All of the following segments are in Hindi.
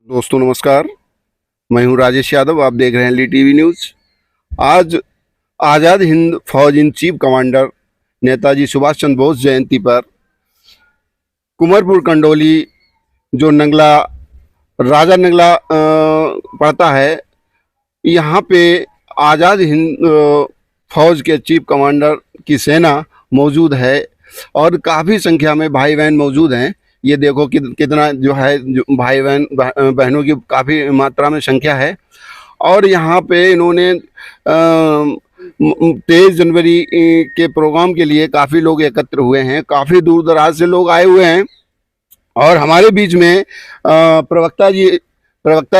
दोस्तों नमस्कार। मैं हूं राजेश यादव। आप देख रहे हैं ली टीवी न्यूज़। आज Azad Hind Fauj in chief commander Netaji Subhash Chandra Bose जयंती पर कुंवरपुर कंडोली जो नंगला राजा नंगला पड़ता है, यहाँ पे आज़ाद हिंद फौज के चीफ कमांडर की सेना मौजूद है और काफ़ी संख्या में भाई बहन मौजूद हैं। ये देखो कि कितना जो है जो भाई बहनों की काफ़ी मात्रा में संख्या है। और यहाँ पे इन्होंने 23 जनवरी के प्रोग्राम के लिए काफ़ी लोग एकत्र हुए हैं, काफ़ी दूर दराज से लोग आए हुए हैं। और हमारे बीच में प्रवक्ता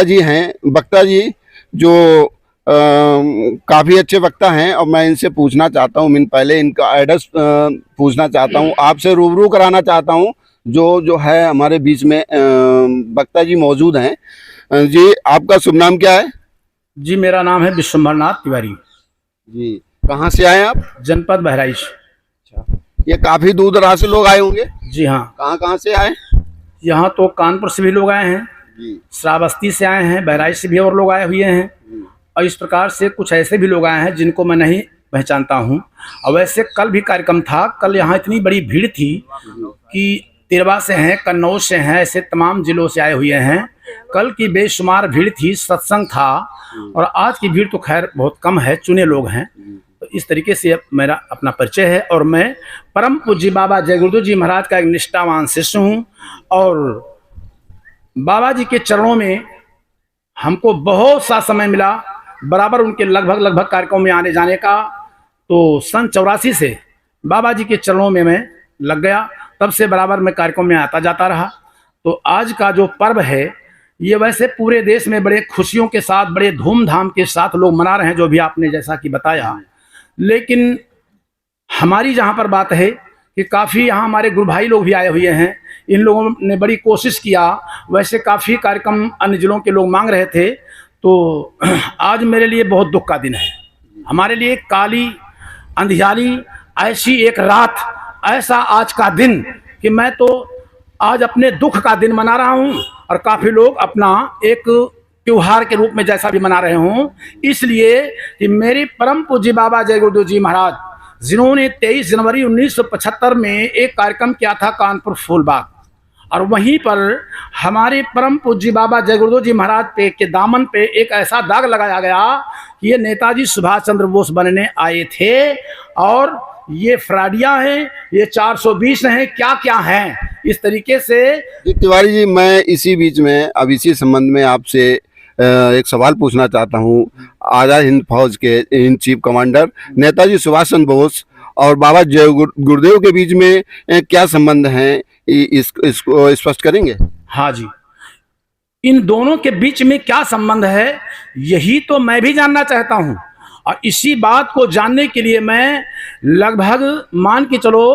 जी हैं, वक्ता जी जो काफ़ी अच्छे वक्ता हैं। और मैं इनसे पूछना चाहता हूँ, पहले इनका एड्रेस पूछना चाहता हूँ, आपसे रूबरू कराना चाहता हूँ जो है हमारे बीच में वक्ता जी मौजूद हैं। जी आपका शुभ नाम क्या है? जी मेरा नाम है विश्वम्भरनाथ तिवारी। जी कहाँ से आए आप? जनपद बहराइच। अच्छा, ये काफ़ी दूर दराज से लोग आए होंगे? जी हाँ, कहाँ से आए? यहाँ तो कानपुर से भी लोग आए हैं जी, श्रावस्ती से आए हैं, बहराइच से भी और लोग आए हुए हैं। और इस प्रकार से कुछ ऐसे भी लोग आए हैं जिनको मैं नहीं पहचानता हूँ। और वैसे कल भी कार्यक्रम था। कल यहाँ इतनी बड़ी भीड़ थी कि तिरवा से हैं, कन्नौज से हैं, ऐसे तमाम जिलों से आए हुए हैं। कल की बेशुमार भीड़ थी, सत्संग था। और आज की भीड़ तो खैर बहुत कम है, चुने लोग हैं। तो इस तरीके से मेरा अपना परिचय है। और मैं परम पूज्य बाबा जय गुरुदेव जी महाराज का एक निष्ठावान शिष्य हूँ। और बाबा जी के चरणों में हमको बहुत सा समय मिला, बराबर उनके लगभग कार्यक्रम में आने जाने का। तो सन 84 से बाबा जी के चरणों में मैं लग गया, तब से बराबर मैं कार्यक्रम में आता जाता रहा। तो आज का जो पर्व है ये वैसे पूरे देश में बड़े खुशियों के साथ, बड़े धूमधाम के साथ लोग मना रहे हैं, जो भी आपने जैसा कि बताया। लेकिन हमारी जहाँ पर बात है कि काफ़ी यहाँ हमारे गुरु भाई लोग भी आए हुए हैं। इन लोगों ने बड़ी कोशिश किया। वैसे काफ़ी कार्यक्रम अन्य जिलों के लोग मांग रहे थे। तो आज मेरे लिए बहुत दुख का दिन है। हमारे लिए काली अंधियारी ऐसी एक रात, ऐसा आज का दिन कि मैं तो आज अपने दुख का दिन मना रहा हूँ। और काफ़ी लोग अपना एक त्योहार के रूप में जैसा भी मना रहे हों, इसलिए कि मेरे परम पूज्य बाबा जय गुरुदेव जी महाराज, जिन्होंने 23 जनवरी 1975 में एक कार्यक्रम किया था कानपुर फूलबाग, और वहीं पर हमारे परम पूज्य बाबा जय गुरुदेव जी महाराज पे के दामन पे एक ऐसा दाग लगाया गया कि ये नेताजी सुभाष चंद्र बोस बनने आए थे। और ये फ्राडिया हैं, ये 420 हैं, क्या क्या हैं, इस तरीके से। तिवारी जी, मैं इसी बीच में अब इसी संबंध में आपसे एक सवाल पूछना चाहता हूँ। आज़ाद हिंद फौज के in chief commander Netaji Subhash Chandra Bose और बाबा जय गुरुदेव के बीच में क्या संबंध हैं, इसको स्पष्ट करेंगे? हाँ जी, इन दोनों के बीच में क्या संबंध है, यही तो मैं भी जानना चाहता हूँ। और इसी बात को जानने के लिए मैं लगभग मान के चलो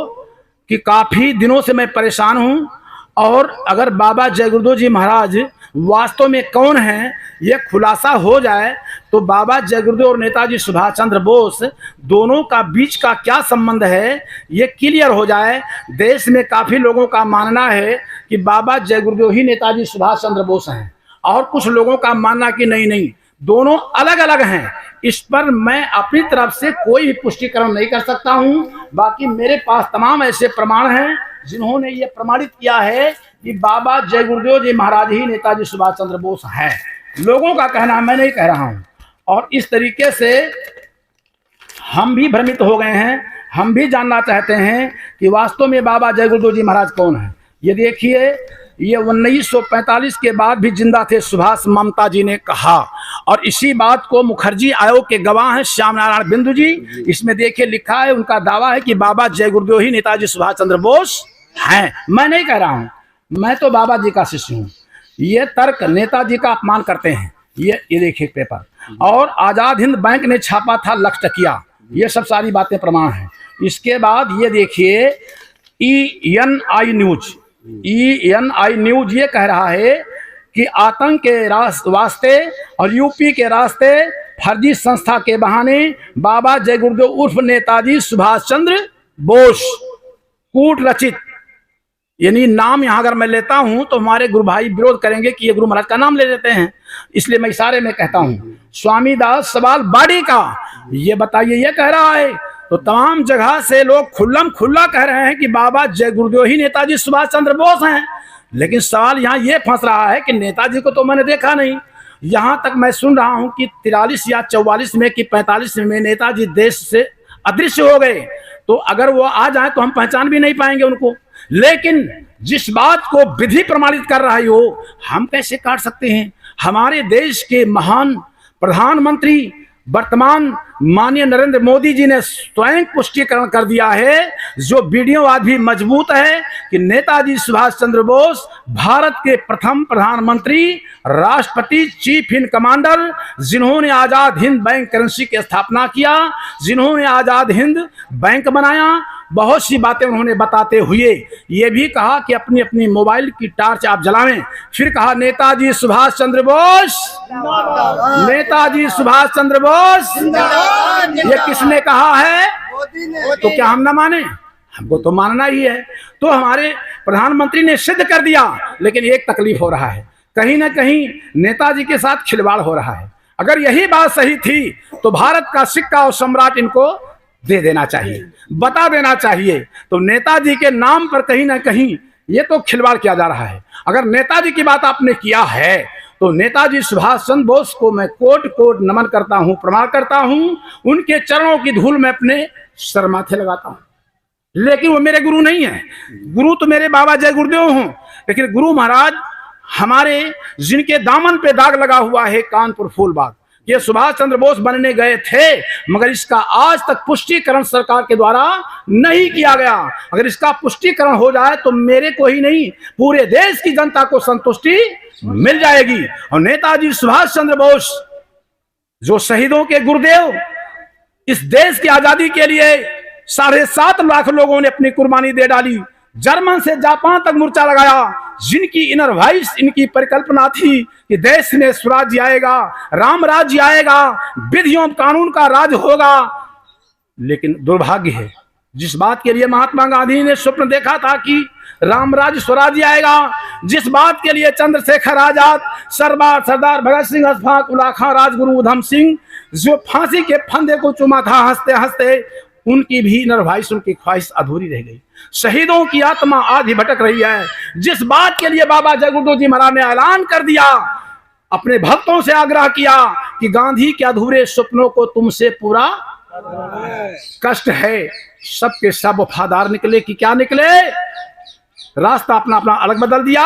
कि काफ़ी दिनों से मैं परेशान हूँ। और अगर बाबा जय गुरुदेव जी महाराज वास्तव में कौन हैं ये खुलासा हो जाए तो बाबा जय गुरुदेव और नेताजी सुभाष चंद्र बोस दोनों का बीच का क्या संबंध है ये क्लियर हो जाए। देश में काफ़ी लोगों का मानना है कि बाबा जय गुरुदेव ही नेताजी सुभाष चंद्र बोस हैं, और कुछ लोगों का मानना कि नहीं, दोनों अलग अलग हैं। इस पर मैं अपनी तरफ से कोई भी पुष्टिकरण नहीं कर सकता हूं। बाकी मेरे पास तमाम ऐसे प्रमाण हैं जिन्होंने ये प्रमाणित किया है कि बाबा जय गुरुदेव जी महाराज ही नेताजी सुभाष चंद्र बोस हैं। लोगों का कहना, मैं नहीं कह रहा हूं। और इस तरीके से हम भी भ्रमित हो गए हैं। हम भी जानना चाहते हैं कि वास्तव में बाबा जय गुरुदेव जी महाराज कौन है। ये देखिए, ये 1945 के बाद भी जिंदा थे, सुभाष ममता जी ने कहा। और इसी बात को मुखर्जी आयोग के गवाह हैं श्याम नारायण बिंदु जी। इसमें देखिए लिखा है, उनका दावा है कि बाबा जय गुरुदेव ही नेताजी सुभाष चंद्र बोस हैं। मैं नहीं कह रहा हूं, मैं तो बाबा जी का शिष्य हूं। ये तर्क नेताजी का अपमान करते हैं। ये देखिए पेपर, और आजाद हिंद बैंक ने छापा था लखटकिया, ये सब सारी बातें प्रमाण हैं। इसके बाद ये देखिए ENI न्यूज ये कह रहा है कि आतंक के वास्ते और यूपी के रास्ते फर्जी संस्था के बहाने बाबा जय गुरुदेव उर्फ नेताजी सुभाष चंद्र बोस कूट रचित यानी नाम यहाँ अगर मैं लेता हूं तो हमारे गुरु भाई विरोध करेंगे कि ये गुरु महाराज का नाम ले लेते हैं, इसलिए मैं इशारे में कहता हूं। स्वामी दास सवाल बाड़ी का ये बताइए, ये कह रहा है तो तमाम जगह से लोग खुल्लम खुल्ला कह रहे हैं कि बाबा जय गुरुदेव ही नेताजी सुभाष चंद्र बोस हैं, लेकिन सवाल यहाँ ये फंस रहा है कि नेताजी को तो मैंने देखा नहीं। यहां तक मैं सुन रहा हूं कि 43 या 44 में कि 45 में नेताजी देश से अदृश्य हो गए, तो अगर वो आ जाए तो हम पहचान भी नहीं पाएंगे उनको। लेकिन जिस बात को विधि प्रमाणित कर रहा है वो हम कैसे काट सकते हैं? हमारे देश के महान प्रधानमंत्री वर्तमान माननीय नरेंद्र मोदी जी ने स्वयं पुष्टिकरण कर दिया है, जो वीडियो आज भी मजबूत है, कि नेताजी सुभाष चंद्र बोस भारत के प्रथम प्रधानमंत्री, राष्ट्रपति, चीफ इन कमांडर, जिन्होंने आजाद हिंद बैंक करेंसी की स्थापना किया, जिन्होंने आजाद हिंद बैंक बनाया। बहुत सी बातें उन्होंने बताते हुए ये भी कहा कि अपनी अपनी मोबाइल की टार्च आप जलावें। फिर कहा नेताजी सुभाष चंद्र बोस, नेताजी सुभाष चंद्र बोस। ये किसने कहा है? तो क्या हम ना माने? हमको तो मानना ही है। तो हमारे प्रधानमंत्री ने सिद्ध कर दिया, लेकिन एक तकलीफ हो रहा है, कहीं ना कहीं नेताजी के साथ खिलवाड़ हो रहा है। अगर यही बात सही थी तो भारत का सिक्का और सम्राट इनको दे देना चाहिए, बता देना चाहिए। तो नेताजी के नाम पर कहीं ना कहीं ये तो खिलवाड़ किया जा रहा है। अगर नेताजी की बात आपने किया है तो नेताजी सुभाष चंद्र बोस को मैं कोट कोट नमन करता हूं, प्रणाम करता हूं। उनके चरणों की धूल मैं अपने सर माथे लगाता हूं, लेकिन वो मेरे गुरु नहीं है। गुरु तो मेरे बाबा जय गुरुदेव हों, लेकिन गुरु महाराज हमारे जिनके दामन पे दाग लगा हुआ है कानपुर फूलबाग, ये सुभाष चंद्र बोस बनने गए थे, मगर इसका आज तक पुष्टिकरण सरकार के द्वारा नहीं किया गया। अगर इसका पुष्टिकरण हो जाए तो मेरे को ही नहीं, पूरे देश की जनता को संतुष्टि मिल जाएगी। और नेताजी सुभाष चंद्र बोस जो शहीदों के गुरुदेव, इस देश की आजादी के लिए 7.5 लाख लोगों ने अपनी कुर्बानी दे डाली, जर्मन से जापान तक मोर्चा लगाया, जिनकी इनर वॉइस, इनकी परिकल्पना थी कि देश में स्वराज्य आएगा, राम राज्य आएगा, विधियों कानून का राज होगा। लेकिन दुर्भाग्य है, जिस बात के लिए महात्मा गांधी ने स्वप्न देखा था कि राम राज्य स्वराज्य आएगा, जिस बात के लिए चंद्रशेखर आजाद, सरदार भगत सिंह, अशफाक उल्ला खां, राजगुरु उधम सिंह जो फांसी के फंदे को चुमा था हंसते हंसते, उनकी भी नरवाइश, उनकी ख्वाहिश अधूरी रह गई। शहीदों की आत्मा आज भी भटक रही है। जिस बात के लिए बाबा जय गुरुदेव जी महाराज ने ऐलान कर दिया, अपने भक्तों से आग्रह किया कि गांधी के अधूरे सपनों को तुमसे पूरा कष्ट है, सबके सब वफादार निकले कि क्या निकले, रास्ता अपना अपना अलग बदल दिया।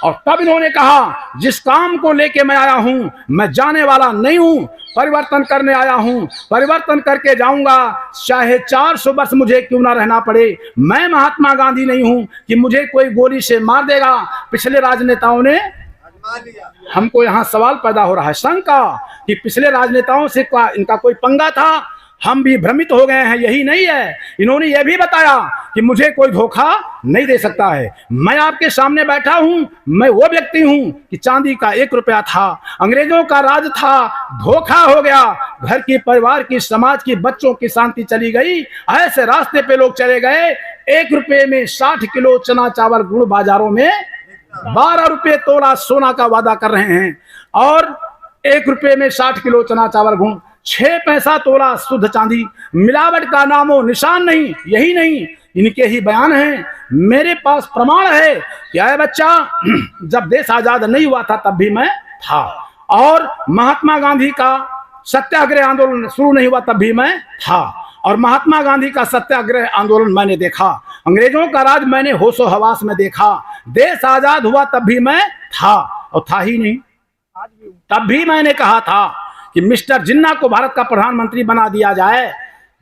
और तब इन्होंने कहा जिस काम को लेके मैं आया हूं, मैं जाने वाला नहीं हूं, परिवर्तन करने आया हूं, परिवर्तन करके जाऊंगा, चाहे 400 वर्ष मुझे क्यों ना रहना पड़े। मैं महात्मा गांधी नहीं हूं कि मुझे कोई गोली से मार देगा। पिछले राजनेताओं ने, हमको यहां सवाल पैदा हो रहा है, शंका कि पिछले राजनेताओं से इनका कोई पंगा था, हम भी भ्रमित हो गए हैं। यही नहीं है, इन्होंने यह भी बताया कि मुझे कोई धोखा नहीं दे सकता है। मैं आपके सामने बैठा हूं, मैं वो व्यक्ति हूं कि चांदी का 1 रुपया था, अंग्रेजों का राज था, धोखा हो गया, घर की, परिवार की, समाज की, बच्चों की शांति चली गई। ऐसे रास्ते पे लोग चले गए, 1 रुपये में 60 किलो चना चावल गुड़ बाजारों में 12 रुपये तोला सोना का वादा कर रहे हैं, और 1 रुपये में 60 किलो चना चावल गुड़, 6 पैसा तोला शुद्ध चांदी। मिलावट का नामो निशान नहीं। यही नहीं, इनके ही बयान हैं, मेरे पास प्रमाण है कि अरे बच्चा, जब देश आजाद नहीं हुआ था तब भी मैं था, और महात्मा गांधी का सत्याग्रह आंदोलन शुरू नहीं हुआ तब भी मैं था, और महात्मा गांधी का सत्याग्रह आंदोलन मैंने देखा, अंग्रेजों का राज मैंने होशो हवास में देखा, देश आजाद हुआ तब भी मैं था, और था ही नहीं। तब भी मैंने कहा था कि मिस्टर जिन्ना को भारत का प्रधानमंत्री बना दिया जाए,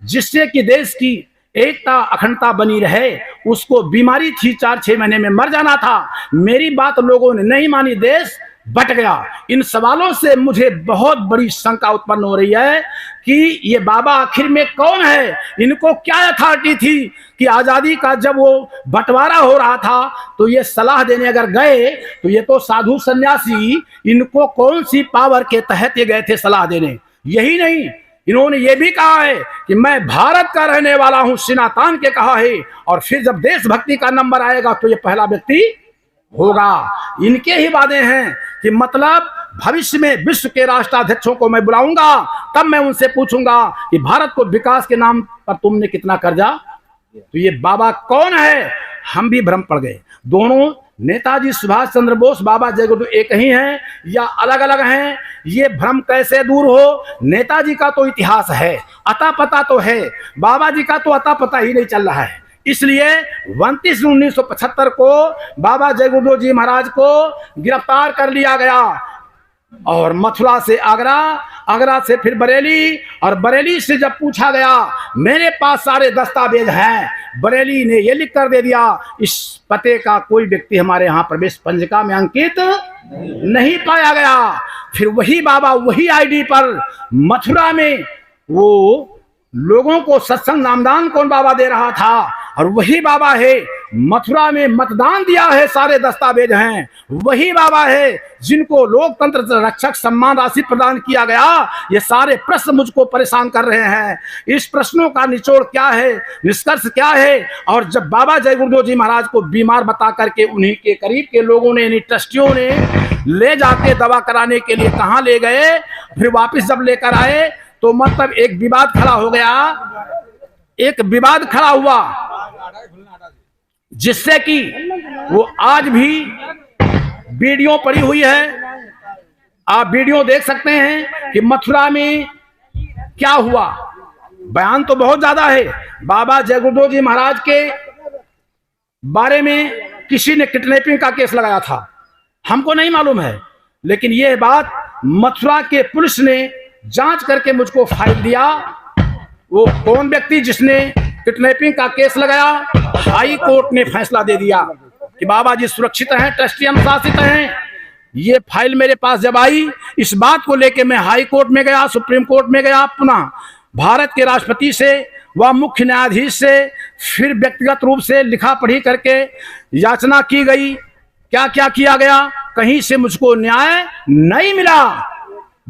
जिससे कि देश की एकता अखंडता बनी रहे। उसको बीमारी थी, 4-6 महीने में मर जाना था। मेरी बात लोगों ने नहीं मानी, देश बट गया। इन सवालों से मुझे बहुत बड़ी शंका उत्पन्न हो रही है कि ये बाबा आखिर में कौन है, इनको क्या अथॉरिटी थी कि आजादी का जब वो बंटवारा हो रहा था तो ये सलाह देने अगर गए तो ये तो साधु सन्यासी, इनको कौन सी पावर के तहत ये गए थे सलाह देने। यही नहीं, इन्होंने ये भी कहा है कि मैं भारत का रहने वाला हूं, सीना तान के कहा है। और फिर जब देशभक्ति का नंबर आएगा तो ये पहला व्यक्ति होगा। इनके ही वादे हैं कि मतलब भविष्य में विश्व के राष्ट्राध्यक्षों को मैं बुलाऊंगा, तब मैं उनसे पूछूंगा कि भारत को विकास के नाम पर तुमने कितना कर्जा। तो ये बाबा कौन है, हम भी भ्रम पड़ गए। दोनों नेताजी सुभाष चंद्र बोस, बाबा जय गुरुदेव एक ही हैं या अलग अलग हैं, ये भ्रम कैसे दूर हो। नेताजी का तो इतिहास है, अता पता तो है, बाबा जी का तो अता पता ही नहीं चल रहा है। इसलिए 29 जून 1975 को बाबा जय गुरुदेव जी महाराज को गिरफ्तार कर लिया गया और मथुरा से आगरा, आगरा से फिर बरेली, और बरेली से जब पूछा गया, मेरे पास सारे दस्तावेज हैं, बरेली ने ये लिख कर दे दिया, इस पते का कोई व्यक्ति हमारे यहाँ प्रवेश पंजिका में अंकित नहीं पाया गया। फिर वही बाबा वही आईडी पर मथुरा में वो लोगों को सत्संग नामदान कौन बाबा दे रहा था, और वही बाबा है मथुरा में मतदान दिया है, सारे दस्तावेज हैं। वही बाबा है जिनको लोकतंत्र रक्षक सम्मान राशि प्रदान किया गया। ये सारे प्रश्न मुझको परेशान कर रहे हैं। इस प्रश्नों का निचोड़ क्या है, निष्कर्ष क्या है। और जब बाबा जय गुरुदेव जी महाराज को बीमार बता करके उन्हीं के करीब के लोगों ने, यानी ट्रस्टियों ने ले जाके दवा कराने के लिए कहाँ ले गए, फिर वापिस जब लेकर आए तो मतलब एक विवाद खड़ा हो गया, एक विवाद खड़ा हुआ जिससे कि वो आज भी वीडियो पड़ी हुई है। आप वीडियो देख सकते हैं कि मथुरा में क्या हुआ। बयान तो बहुत ज्यादा है। बाबा जय गुरुदेव जी महाराज के बारे में किसी ने किडनैपिंग का केस लगाया था, हमको नहीं मालूम है, लेकिन यह बात मथुरा के पुलिस ने जांच करके मुझको फाइल दिया। वो कौन व्यक्ति जिसने किडनैपिंग का केस लगाया, हाई कोर्ट ने फैसला दे दिया कि बाबा जी सुरक्षित हैं, ट्रस्टी अनुशासित हैं। ये फाइल मेरे पास जब आई, इस बात को लेकर मैं हाई कोर्ट में गया, सुप्रीम कोर्ट में गया, पुनः भारत के राष्ट्रपति से व मुख्य न्यायाधीश से, फिर व्यक्तिगत रूप से लिखा पढ़ी करके याचना की गई। क्या क्या किया गया, कहीं से मुझको न्याय नहीं मिला।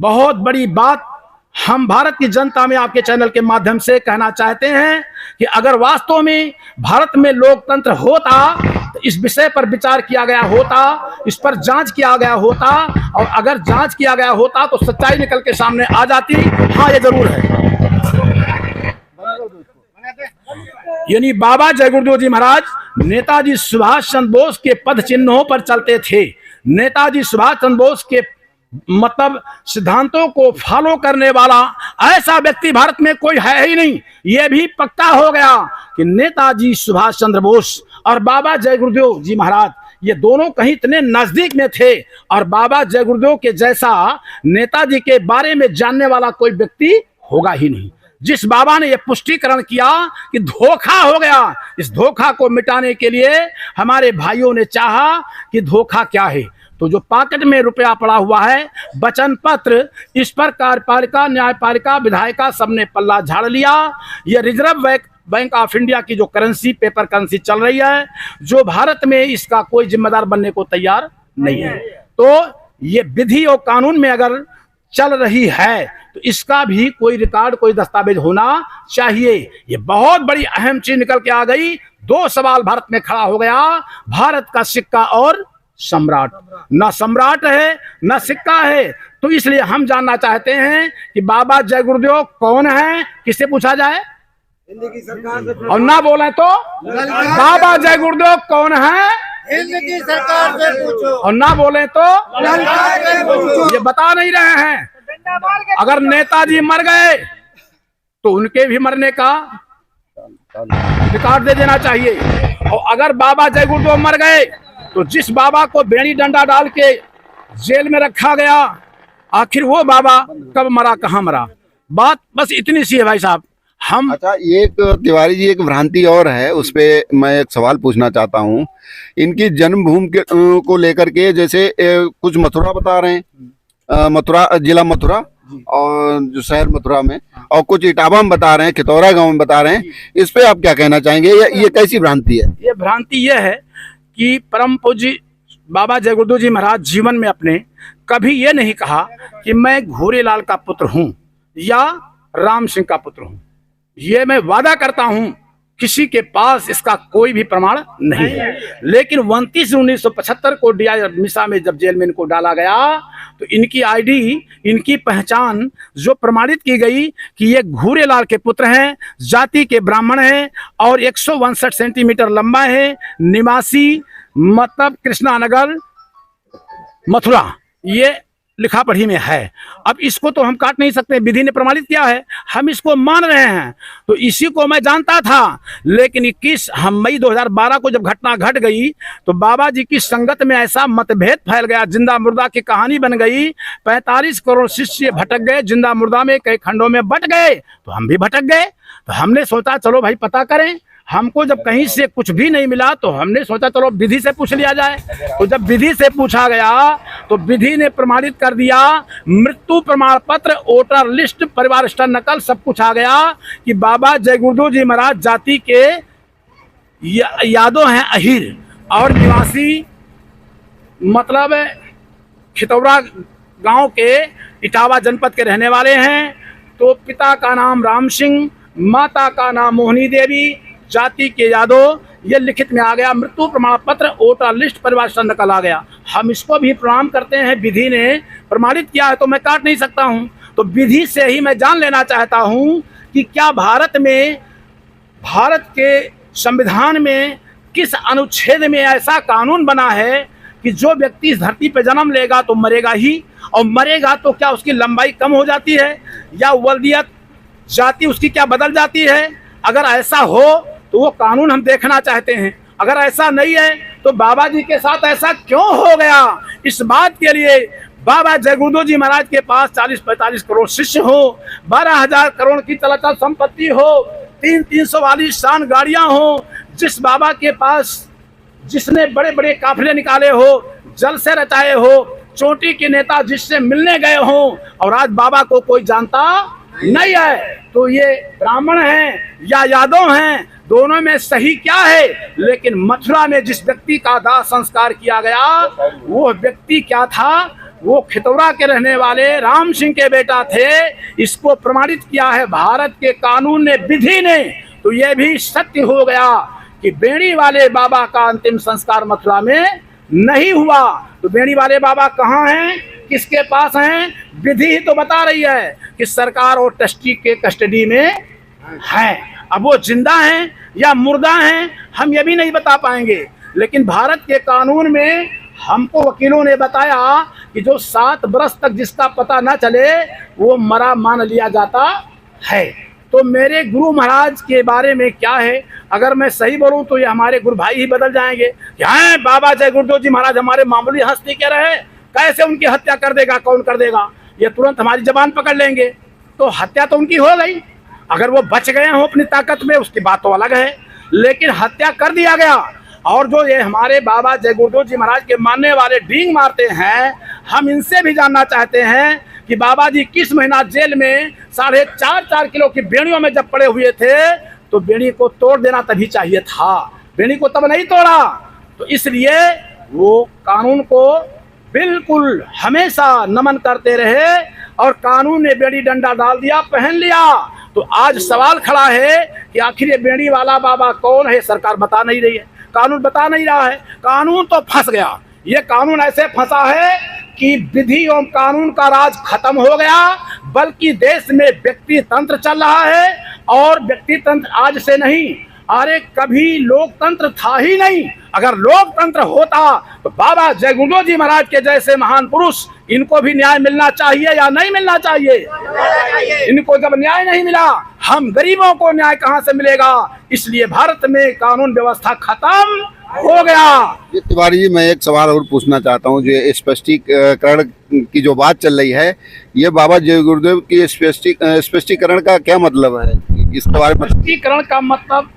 बहुत बड़ी बात हम भारत की जनता में आपके चैनल के माध्यम से कहना चाहते हैं कि अगर वास्तव में भारत में लोकतंत्र होता तो इस विषय पर विचार किया गया होता, इस पर जांच किया गया होता, और अगर जांच किया गया होता तो सच्चाई निकल के सामने आ जाती। हाँ, ये जरूर है। यानी बाबा जय गुरुदेव जी महाराज नेताजी सुभाष चंद्र बोस के पद चिन्हों पर चलते थे। नेताजी सुभाष चंद्र बोस के मतलब सिद्धांतों को फॉलो करने वाला ऐसा व्यक्ति भारत में कोई है ही नहीं। यह भी पक्का हो गया कि नेताजी सुभाष चंद्र बोस और बाबा जय गुरुदेव जी महाराज ये दोनों कहीं इतने नजदीक में थे, और बाबा जय गुरुदेव के जैसा नेताजी के बारे में जानने वाला कोई व्यक्ति होगा ही नहीं। जिस बाबा ने यह पुष्टिकरण किया कि धोखा हो गया, इस धोखा को मिटाने के लिए हमारे भाइयों ने चाहा कि धोखा क्या है। तो जो पॉकेट में रुपया पड़ा हुआ है, वचन पत्र, इस पर कार्यपालिका, न्यायपालिका, विधायिका सबने पल्ला झाड़ लिया। यह रिजर्व बैंक ऑफ इंडिया की जो करेंसी, पेपर करेंसी चल रही है, जो भारत में इसका कोई जिम्मेदार बनने को तैयार नहीं है। तो ये विधि और कानून में अगर चल रही है तो इसका भी कोई रिकॉर्ड, कोई दस्तावेज होना चाहिए। ये बहुत बड़ी अहम चीज निकल के आ गई। दो सवाल भारत में खड़ा हो गया, भारत का सिक्का और सम्राट। न सम्राट है न सिक्का है। तो इसलिए हम जानना चाहते हैं कि बाबा जय गुरुदेव कौन है, किससे पूछा जाए, हिंद की सरकार से और ना बोले तो बाबा जय गुरुदेव कौन है, हिंद की सरकार से पूछो, और ना बोले तो ललकार के पूछो। ये बता नहीं रहे हैं। अगर नेताजी मर गए तो उनके भी मरने का रिकॉर्ड दे देना चाहिए, और अगर बाबा जय गुरुदेव मर गए तो जिस बाबा को बेड़ी डंडा डाल के जेल में रखा गया, आखिर वो बाबा कब मरा, कहाँ मरा। बात बस इतनी सी है भाई साहब। हम अच्छा, एक तिवारी जी, एक भ्रांति और है, उस पे मैं एक सवाल पूछना चाहता हूँ। इनकी जन्मभूमि को लेकर के, जैसे कुछ मथुरा बता रहे हैं, मथुरा जिला मथुरा और जो शहर मथुरा में, और कुछ इटावा में बता रहे हैं, खितौरा गांव में बता रहे हैं। इस पे आप क्या कहना चाहेंगे? ये कैसी भ्रांति है? ये भ्रांति ये है कि परम पूज्य बाबा जय गुरुदेव जी महाराज जीवन में अपने कभी ये नहीं कहा कि मैं घोरेलाल का पुत्र हूँ या राम सिंह का पुत्र हूं। ये मैं वादा करता हूं, किसी के पास इसका कोई भी प्रमाण नहीं है। लेकिन 29/1975 को डीआई मिसा में जब जेल में इनको डाला गया तो इनकी आईडी, इनकी पहचान जो प्रमाणित की गई कि ये घूरेलाल के पुत्र हैं, जाति के ब्राह्मण हैं और 162 सेंटीमीटर लंबा है, निवासी मतलब कृष्णानगर मथुरा, ये लिखा पढ़ी में है। अब इसको तो हम काट नहीं सकते, विधि ने प्रमाणित किया है, हम इसको मान रहे हैं। तो इसी को मैं जानता था, लेकिन 21 मई 2012 को जब घटना घट गई तो बाबा जी की संगत में ऐसा मतभेद फैल गया, जिंदा मुर्दा की कहानी बन गई। 45 करोड़ शिष्य भटक गए, जिंदा मुर्दा में कई खंडों में बट गए, तो हम भी भटक गए। तो हमने सोचा चलो भाई पता करें। हमको जब कहीं से कुछ भी नहीं मिला तो हमने सोचा चलो विधि से पूछ लिया जाए। तो जब विधि से पूछा गया तो विधि ने प्रमाणित कर दिया, मृत्यु प्रमाण पत्र, वोटर लिस्ट, परिवार स्तर नकल सब कुछ आ गया कि बाबा जय गुरुदेव जी महाराज जाति के यादव हैं अहिर और निवासी मतलब खितौरा गांव के इटावा जनपद के रहने वाले हैं। तो पिता का नाम राम सिंह, माता का नाम मोहिनी देवी, जाति के यादव, ये लिखित में आ गया। मृत्यु प्रमाण पत्र, वोटर लिस्ट, परिवार स्तर नकल आ गया। हम इसको भी प्रणाम करते हैं, विधि ने प्रमाणित किया है तो मैं काट नहीं सकता हूं। तो विधि से ही मैं जान लेना चाहता हूं कि क्या भारत में, भारत के संविधान में किस अनुच्छेद में ऐसा कानून बना है कि जो व्यक्ति इस धरती पर जन्म लेगा तो मरेगा ही, और मरेगा तो क्या उसकी लंबाई कम हो जाती है या वल्दियत जाति उसकी क्या बदल जाती है? अगर ऐसा हो तो वो कानून हम देखना चाहते हैं। अगर ऐसा नहीं है तो बाबा जी के साथ ऐसा क्यों हो गया? इस बात के लिए बाबा जय गुरुदेव जी महाराज के पास 40-45 करोड़ शिष्य हो, 12,000 करोड़ की चलाचल संपत्ति हो, 300 वाली शान गाड़ियां हो, जिस बाबा के पास जिसने बड़े बड़े काफिले निकाले हो, जलसे रचाए हो, चोटी के नेता जिससे मिलने गए हो, और आज बाबा को कोई जानता नहीं है, तो ये ब्राह्मण हैं या यादव हैं, दोनों में सही क्या है? लेकिन मथुरा में जिस व्यक्ति का दाह संस्कार किया गया वो व्यक्ति क्या था? वो खितौरा के रहने वाले राम सिंह के बेटा थे। इसको प्रमाणित किया है भारत के कानून ने, विधि ने। तो ये भी सत्य हो गया कि बेड़ी वाले बाबा का अंतिम संस्कार मथुरा में नहीं हुआ। तो बेड़ी वाले बाबा कहाँ हैं, किसके पास हैं? विधि ही तो बता रही है कि सरकार और ट्रस्टी के कस्टडी में हैं। अब वो जिंदा हैं या मुर्दा हैं हम ये भी नहीं बता पाएंगे, लेकिन भारत के कानून में हमको वकीलों ने बताया कि जो 7 बरस तक जिसका पता न चले वो मरा मान लिया जाता है। तो मेरे गुरु महाराज के बारे में क्या है? अगर मैं सही बोलूं तो ये हमारे गुरु भाई ही बदल जाएंगे। क्या बाबा जय गुरुदेव जी महाराज हमारे मामूली हस्ती के रहे, कैसे उनकी हत्या कर देगा, कौन कर देगा? ये तुरंत हमारी जबान पकड़ लेंगे। तो हत्या तो उनकी हो गई, अगर वो बच गए हों अपनी ताकत में उसकी बात तो अलग है, लेकिन हत्या कर दिया गया। और जो ये हमारे बाबा जय गुरुदेव जी महाराज के मानने वाले डींग मारते हैं, हम इनसे भी जानना चाहते हैं कि बाबा जी किस महीना जेल में 4.5 किलो की बेड़ियों में जब पड़े हुए थे तो बेड़ी को तोड़ देना तभी चाहिए था, बेड़ी को तब नहीं तोड़ा। तो इसलिए वो कानून को बिल्कुल हमेशा नमन करते रहे और कानून ने बेड़ी डंडा डाल दिया, पहन लिया। तो आज सवाल खड़ा है कि आखिर ये बेड़ी वाला बाबा कौन है? सरकार बता नहीं रही है, कानून बता नहीं रहा है। कानून तो फंस गया। ये कानून ऐसे फंसा है कि विधि एवं कानून का राज खत्म हो गया, बल्कि देश में व्यक्ति तंत्र चल रहा है। और व्यक्ति तंत्र आज से नहीं, अरे कभी लोकतंत्र था ही नहीं। अगर लोकतंत्र होता तो बाबा जय गुरुदेव जी महाराज के जैसे महान पुरुष, इनको भी न्याय मिलना चाहिए या नहीं मिलना चाहिए? इनको जब न्याय नहीं मिला, हम गरीबों को न्याय कहां से मिलेगा? इसलिए भारत में कानून व्यवस्था खत्म हो गया। ये तिवारी जी, मैं एक सवाल और पूछना चाहता हूँ। जो स्पष्टीकरण की जो बात चल रही है, ये बाबा जय गुरुदेव की स्पष्टीकरण का क्या मतलब है? इसके बारे में स्पष्टीकरण का मतलब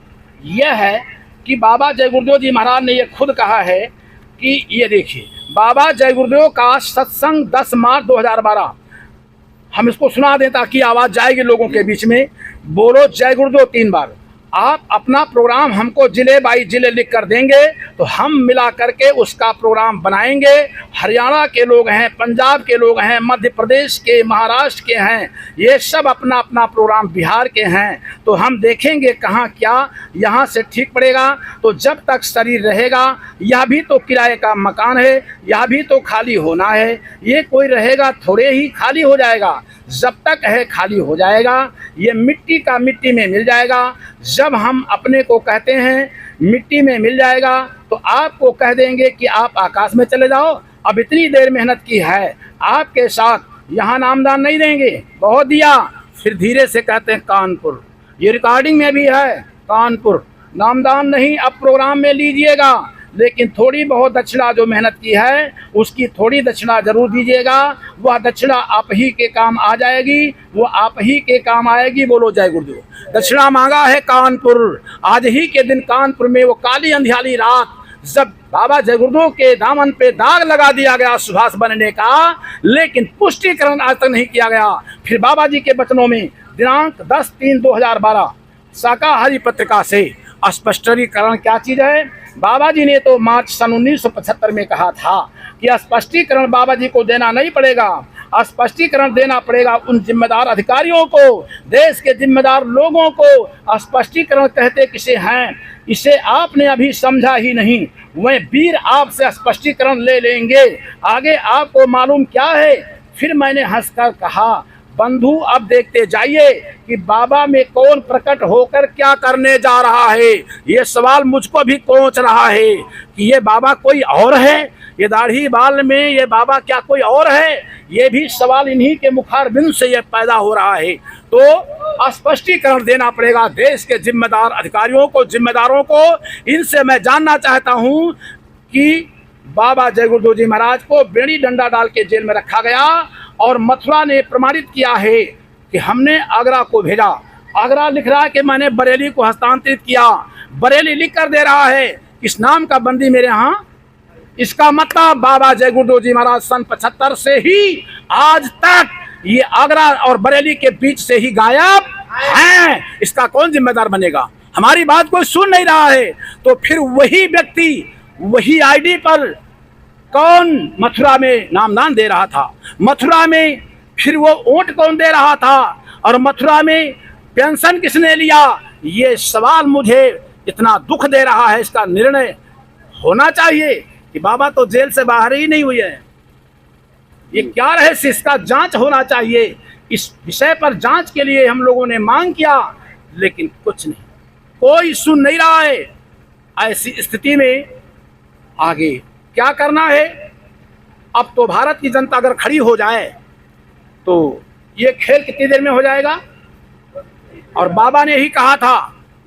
यह है कि बाबा जय गुरुदेव जी महाराज ने ये खुद कहा है कि ये देखिए, बाबा जय गुरुदेव का सत्संग 10 मार्च 2012, हम इसको सुना दें ताकि आवाज जाएगी लोगों के बीच में। बोलो जय गुरुदेव 3 बार। आप अपना प्रोग्राम हमको जिले बाई जिले लिख कर देंगे तो हम मिला करके उसका प्रोग्राम बनाएंगे। हरियाणा के लोग हैं, पंजाब के लोग हैं, मध्य प्रदेश के, महाराष्ट्र के हैं, ये सब अपना अपना प्रोग्राम, बिहार के हैं, तो हम देखेंगे कहाँ क्या यहाँ से ठीक पड़ेगा। तो जब तक शरीर रहेगा, यह भी तो किराए का मकान है, यह भी तो खाली होना है, ये कोई रहेगा थोड़े ही खाली हो जाएगा। जब तक है खाली हो जाएगा, ये मिट्टी का मिट्टी में मिल जाएगा। जब हम अपने को कहते हैं मिट्टी में मिल जाएगा तो आपको कह देंगे कि आप आकाश में चले जाओ, अब इतनी देर मेहनत की है आपके साथ, यहाँ नामदान नहीं देंगे, बहुत दिया। फिर धीरे से कहते हैं कानपुर, ये रिकॉर्डिंग में भी है, कानपुर नामदान नहीं, अब प्रोग्राम में लीजिएगा, लेकिन थोड़ी बहुत दक्षिणा जो मेहनत की है उसकी थोड़ी दक्षिणा जरूर दीजिएगा। वह दक्षिणा आप ही के काम आ जाएगी, वो आप ही के काम आएगी। बोलो जय गुरुदेव। दक्षिणा मांगा है कानपुर, आज ही के दिन कानपुर में वो काली अंधियाली रात जब बाबा जय गुरुदेव के दामन पे दाग लगा दिया गया सुभाष बनने का, लेकिन पुष्टिकरण आज तक नहीं किया गया। फिर बाबा जी के वचनों में दिनांक 10/3/2012 शाकाहारी पत्रिका से स्पष्टीकरण क्या चीज़ है। बाबा जी ने तो मार्च सन 1975 में कहा था कि स्पष्टीकरण बाबा जी को देना नहीं पड़ेगा, स्पष्टीकरण देना पड़ेगा उन जिम्मेदार अधिकारियों को, देश के जिम्मेदार लोगों को। स्पष्टीकरण कहते किसे हैं, इसे आपने अभी समझा ही नहीं, वह वीर आपसे स्पष्टीकरण ले लेंगे, आगे आपको मालूम क्या है। फिर मैंने हंसकर कहा, बंधु अब देखते जाइए कि बाबा में कौन प्रकट होकर क्या करने जा रहा है। ये सवाल मुझको भी कोंच रहा है कि ये बाबा कोई और है, ये दाढ़ी बाल में ये बाबा क्या कोई और है। ये भी सवाल इन्हीं के मुखारबिंद से ये पैदा हो रहा है। तो स्पष्टीकरण देना पड़ेगा देश के जिम्मेदार अधिकारियों को, जिम्मेदारों को। इनसे मैं जानना चाहता हूँ कि बाबा जय गुरुदेव जी महाराज को बेड़ी डंडा डाल के जेल में रखा गया और मथुरा ने प्रमाणित किया है कि हमने आगरा को भेजा। आगरा लिख रहा है कि मैंने बरेली को हस्तांतरित किया, बरेली लिख कर दे रहा है इस नाम का बंदी मेरे यहाँ। इसका मतलब बाबा जय गुरुदेव जी महाराज सन 75 से ही आज तक ये आगरा और बरेली के बीच से ही गायब हैं। इसका कौन जिम्मेदार बनेगा? हमारी बात कोई सुन नहीं रहा है। तो फिर वही व्यक्ति वही आईडी पर कौन मथुरा में नामदान दे रहा था, मथुरा में फिर वो वोट कौन दे रहा था, और मथुरा में पेंशन किसने लिया। ये सवाल मुझे इतना दुख दे रहा है। इसका निर्णय होना चाहिए कि बाबा तो जेल से बाहर ही नहीं हुए हैं, ये क्या रहस्य, इसका जांच होना चाहिए। इस विषय पर जांच के लिए हम लोगों ने मांग किया, लेकिन कुछ नहीं, कोई सुन नहीं रहा है। ऐसी स्थिति में आगे क्या करना है? अब तो भारत की जनता अगर खड़ी हो जाए तो ये खेल कितनी देर में हो जाएगा। और बाबा ने ही कहा था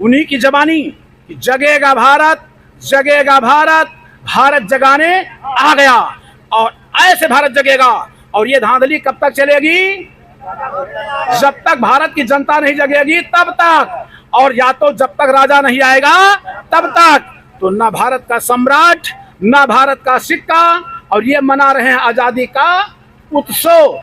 उन्हीं की जबानी कि जगेगा भारत, जगेगा भारत, भारत जगाने आ गया। और ऐसे भारत जगेगा। और ये धांधली कब तक चलेगी? जब तक भारत की जनता नहीं जगेगी तब तक, और या तो जब तक राजा नहीं आएगा तब तक। तो ना भारत का सम्राट, ना भारत का सिक्का, और ये मना रहे हैं आज़ादी का उत्सव।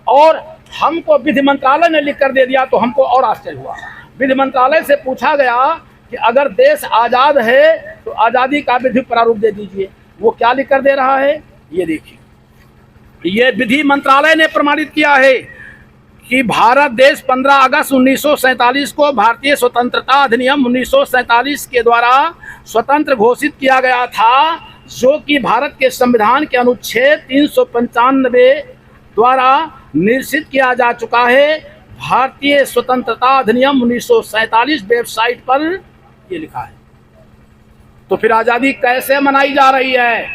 और हमको विधि मंत्रालय ने लिख कर दे दिया तो हमको और आश्चर्य हुआ। विधि मंत्रालय से पूछा गया कि अगर देश आज़ाद है तो आज़ादी का विधि प्रारूप दे दीजिए। वो क्या लिख कर दे रहा है, ये देखिए। ये विधि मंत्रालय ने प्रमाणित किया है कि भारत देश 15 अगस्त 1947 को भारतीय स्वतंत्रता अधिनियम 1947 के द्वारा स्वतंत्र घोषित किया गया था, जो कि भारत के संविधान के अनुच्छेद 395 द्वारा निर्देशित किया जा चुका है। भारतीय स्वतंत्रता अधिनियम 1947 वेबसाइट पर ये लिखा है। तो फिर आज़ादी कैसे मनाई जा रही है?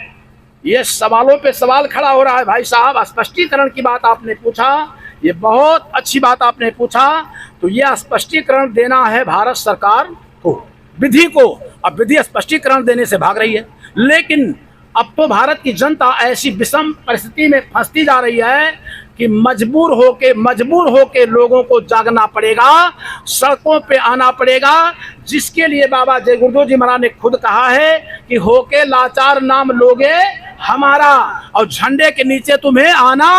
ये सवालों पे सवाल खड़ा हो रहा है। भाई साहब, स्पष्टीकरण की बात आपने पूछा, ये बहुत अच्छी बात आपने पूछा। तो ये स्पष्टीकरण देना है भारत सरकार को, विधि को। अब विधि स्पष्टीकरण देने से भाग रही है, लेकिन अब तो भारत की जनता ऐसी विषम परिस्थिति में फंसती जा रही है कि मजबूर होके लोगों को जागना पड़ेगा, सड़कों पे आना पड़ेगा। जिसके लिए बाबा जय गुरुदेव जी महाराज ने खुद कहा है कि होके लाचार नाम लोगे हमारा, और झंडे के नीचे तुम्हें आना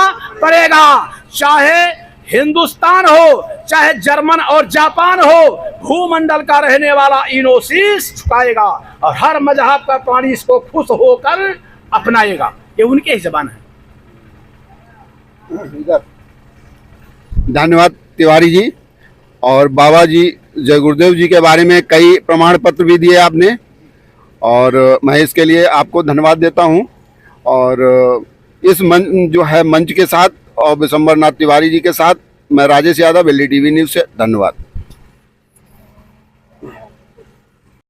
पड़ेगा। चाहे हिंदुस्तान हो चाहे जर्मन और जापान हो, भूमंडल का रहने वाला इनो शीश झुकाएगा और हर मजहब का प्राणी इसको खुश होकर अपनाएगा। ये उनके ही जबान है। धन्यवाद तिवारी जी। और बाबा जी जय गुरुदेव जी के बारे में कई प्रमाण पत्र भी दिए आपने, और मैं इसके लिए आपको धन्यवाद देता हूं। और इस मंच के साथ और विशंबर नाथ तिवारी जी के साथ मैं Rajesh Yadav, LD TV news से, धन्यवाद।